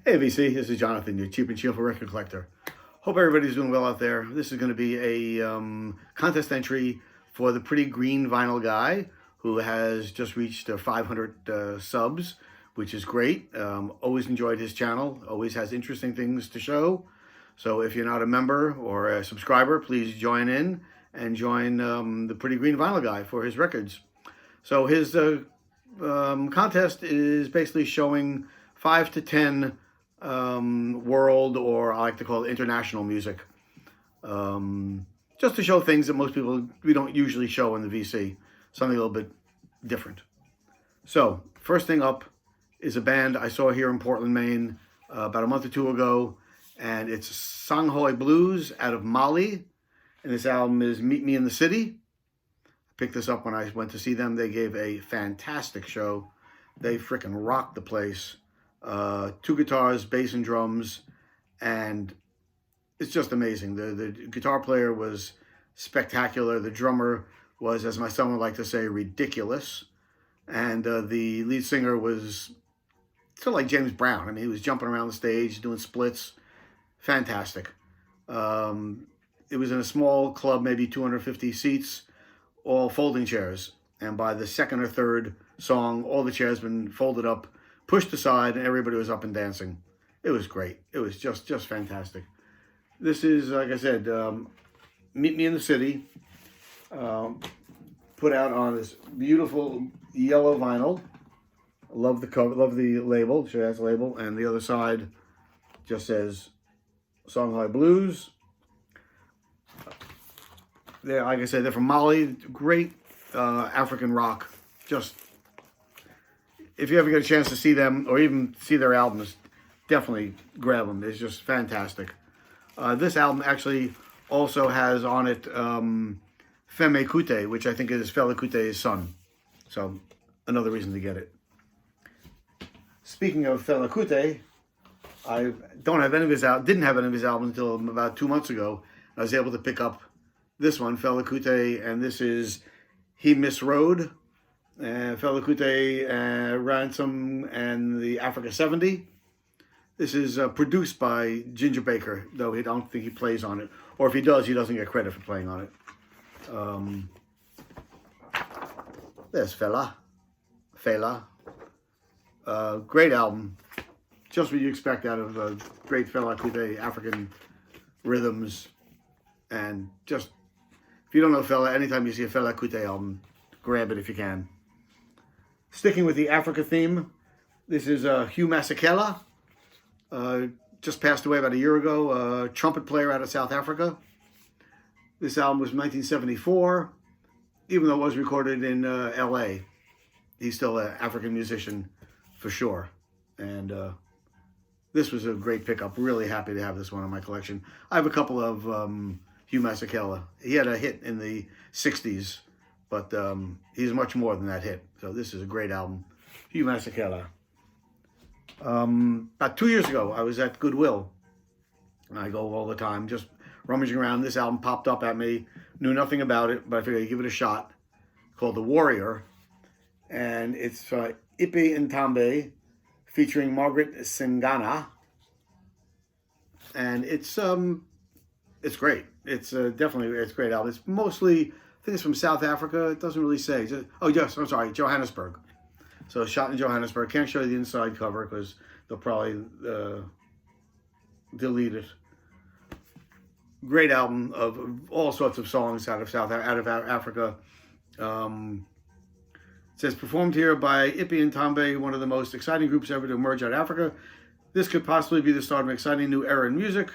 Hey VC, this is Jonathan, your cheap and cheerful record collector. Hope everybody's doing well out there. This is going to be a contest entry for the Pretty Green Vinyl guy who has just reached 500 subs, which is great. Always enjoyed his channel, always has interesting things to show. So if you're not a member or a subscriber, please join in and join the Pretty Green Vinyl guy for his records. So his contest is basically showing 5 to 10 world, or I like to call it international music, just to show things that most people, we don't usually show in the VC, something a little bit different. So first thing up is a band I saw here in Portland, Maine about a month or two ago, and it's Songhai Blues out of Mali, and this album is Meet Me in the City. I picked this up when I went to see them. They gave a fantastic show. They freaking rocked the place. 2 guitars, bass and drums, and it's just amazing. The guitar player was spectacular. The drummer was, as my son would like to say, ridiculous. And the lead singer was sort of like James Brown. I mean, he was jumping around the stage, doing splits. Fantastic. It was in a small club, maybe 250 seats, all folding chairs. And by the second or third song, all the chairs been folded up, pushed aside, and everybody was up and dancing. It was great. It was just fantastic. This is, like I said, Meet Me in the City, put out on this beautiful yellow vinyl. I love the cover, love the label. She has a label, and the other side just says Songhai Blues. They're, like I said, they're from Mali. Great African rock. Just, if you ever get a chance to see them or even see their albums, definitely grab them. It's just fantastic. This album actually also has on it Feme Kuti, which I think is Fela Kuti's son. So another reason to get it. Speaking of Fela Kuti, I don't have any of his didn't have any of his albums until about 2 months ago. I was able to pick up this one, Fela Kuti, and this is He Misrode. Fela Kuti, Ransom, and the Africa 70. This is produced by Ginger Baker, though I don't think he plays on it. Or if he does, he doesn't get credit for playing on it. There's Fela. Great album. Just what you expect out of great Fela Kuti, African rhythms. And just, if you don't know Fela, anytime you see a Fela Kuti album, grab it if you can. Sticking with the Africa theme, this is Hugh Masekela. Just passed away about a year ago, a trumpet player out of South Africa. This album was 1974, even though it was recorded in LA. He's still an African musician for sure. And this was a great pickup. Really happy to have this one in my collection. I have a couple of Hugh Masekela. He had a hit in the 60s. But he's much more than that hit. So this is a great album. Hugh Masekela. About 2 years ago, I was at Goodwill. And I go all the time, just rummaging around. This album popped up at me. Knew nothing about it, but I figured I'd give it a shot. Called The Warrior. And it's Ipe Ntambe featuring Margaret Singana. And it's great. It's definitely, it's a great album. It's mostly, I think it's from South Africa. It doesn't really say. Oh, yes, I'm sorry, Johannesburg. So shot in Johannesburg. Can't show you the inside cover because they'll probably delete it. Great album of all sorts of songs out of Africa. It says, performed here by Ipe Ntambe, one of the most exciting groups ever to emerge out of Africa. This could possibly be the start of an exciting new era in music.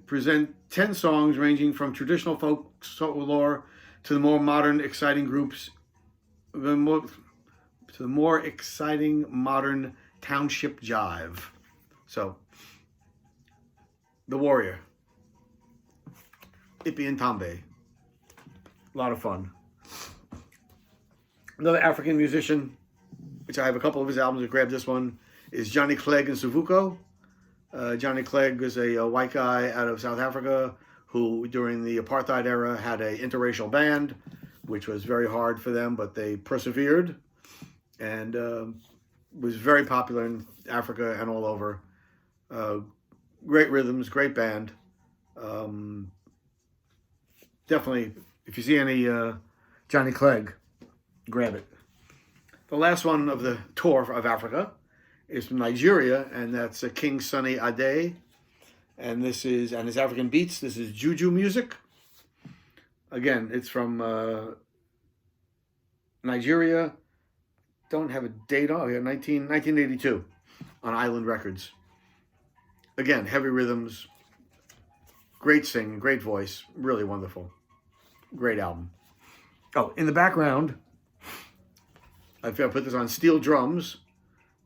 Present 10 songs ranging from traditional folk folklore to the more modern, exciting groups, to the more exciting modern township jive. So, The Warrior, Ipe Ntambe, a lot of fun. Another African musician, which I have a couple of his albums, I grabbed this one, is Johnny Clegg and Savuko. Johnny Clegg is a white guy out of South Africa who, during the apartheid era, had an interracial band, which was very hard for them, but they persevered. And was very popular in Africa and all over. Great rhythms, great band. Definitely, if you see any Johnny Clegg, grab it. The last one of the tour of Africa is from Nigeria, and that's King Sunny Ade. And this is, and his African beats, this is Juju music. Again, it's from Nigeria. Don't have a date on here, 1982 on Island Records. Again, heavy rhythms, great singing, great voice, really wonderful. Great album. Oh, in the background, I put this on steel drums.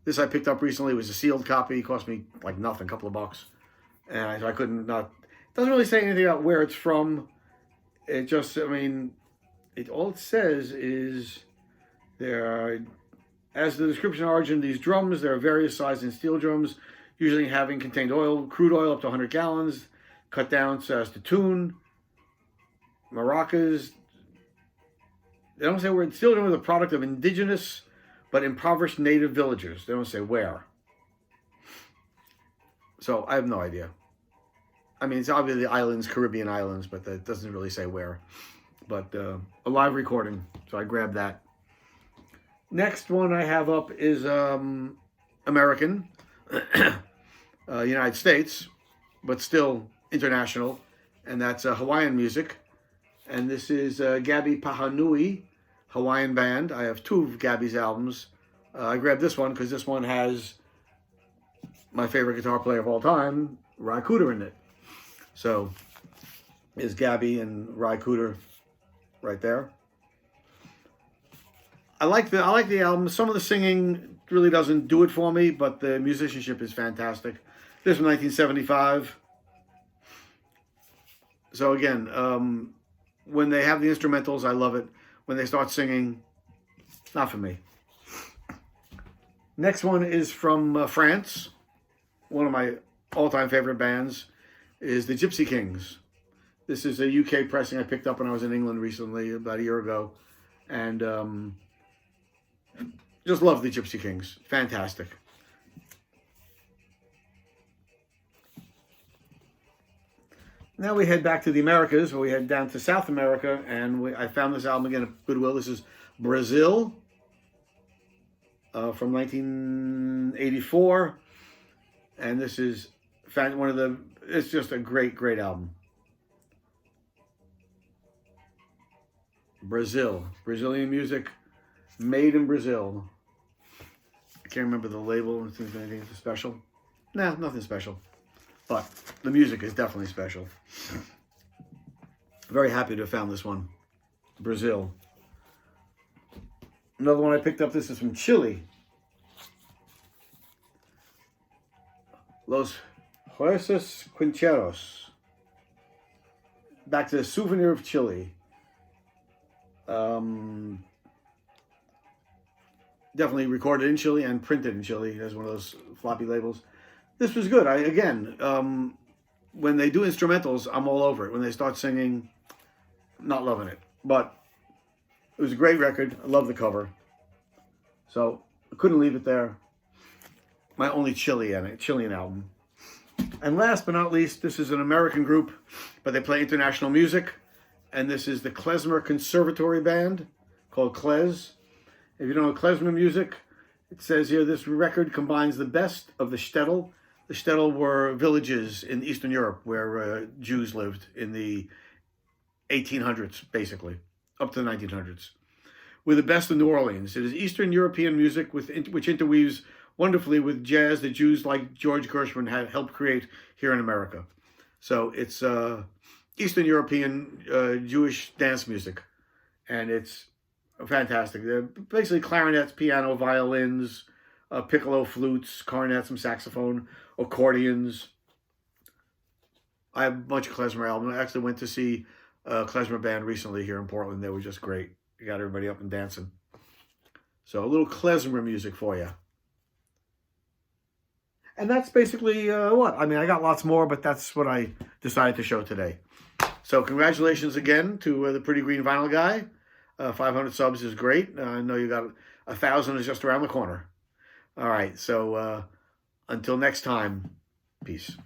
This I picked up recently. It was a sealed copy. It cost me like nothing, a couple of bucks. And I couldn't not. It doesn't really say anything about where it's from. It just, I mean, all it says is there are, as the description of origin, these drums, there are various sizes in steel drums, usually having contained oil, crude oil up to 100 gallons, cut down so as to tune. Maracas. They don't say where. Steel drum is a product of indigenous but impoverished native villagers. They don't say where. So I have no idea. I mean, it's obviously the islands, Caribbean islands, but that doesn't really say where. But a live recording, so I grabbed that. Next one I have up is American, United States, but still international, and that's Hawaiian music. And this is Gabi Pahanui, Hawaiian band. I have two of Gabi's albums. I grabbed this one because this one has my favorite guitar player of all time, Ry Cooder, in it. So, is Gabi and Ry Cooder right there. I like the album. Some of the singing really doesn't do it for me, but the musicianship is fantastic. This is from 1975. So again, when they have the instrumentals, I love it. When they start singing, not for me. Next one is from France. One of my all-time favorite bands is the Gypsy Kings. This is a UK pressing I picked up when I was in England recently, about a year ago. And just love the Gypsy Kings. Fantastic. Now we head back to the Americas, where we head down to South America, and I found this album again at Goodwill. This is Brazil from 1984, and this is one of the. It's just a great, great album. Brazilian music, made in Brazil. I can't remember the label. If there's anything special. Nah, nothing special. But the music is definitely special. Very happy to have found this one. Brazil. Another one I picked up, this is from Chile. Los Jueces Quincheros. Back to the Souvenir of Chile. Definitely recorded in Chile and printed in Chile as one of those floppy labels. This was good. When they do instrumentals, I'm all over it. When they start singing, not loving it. But it was a great record. I love the cover. So I couldn't leave it there. My only Chilean album. And last but not least, this is an American group, but they play international music. And this is the Klezmer Conservatory Band called Klez. If you don't know klezmer music, it says here this record combines the best of the shtetl. The shtetl were villages in Eastern Europe where Jews lived in the 1800s, basically, up to the 1900s, with the best of New Orleans. It is Eastern European music which interweaves wonderfully with jazz that Jews like George Gershwin had helped create here in America. So it's Eastern European Jewish dance music, and it's fantastic. They're basically clarinets, piano, violins, piccolo flutes, cornets, some saxophone, accordions. I have a bunch of klezmer albums. I actually went to see a klezmer band recently here in Portland. They were just great. You got everybody up and dancing. So a little klezmer music for you. And that's basically what? I mean, I got lots more, but that's what I decided to show today. So congratulations again to the Pretty Green Vinyl Guy. 500 subs is great. I know you got 1,000 is just around the corner. All right. So until next time, peace.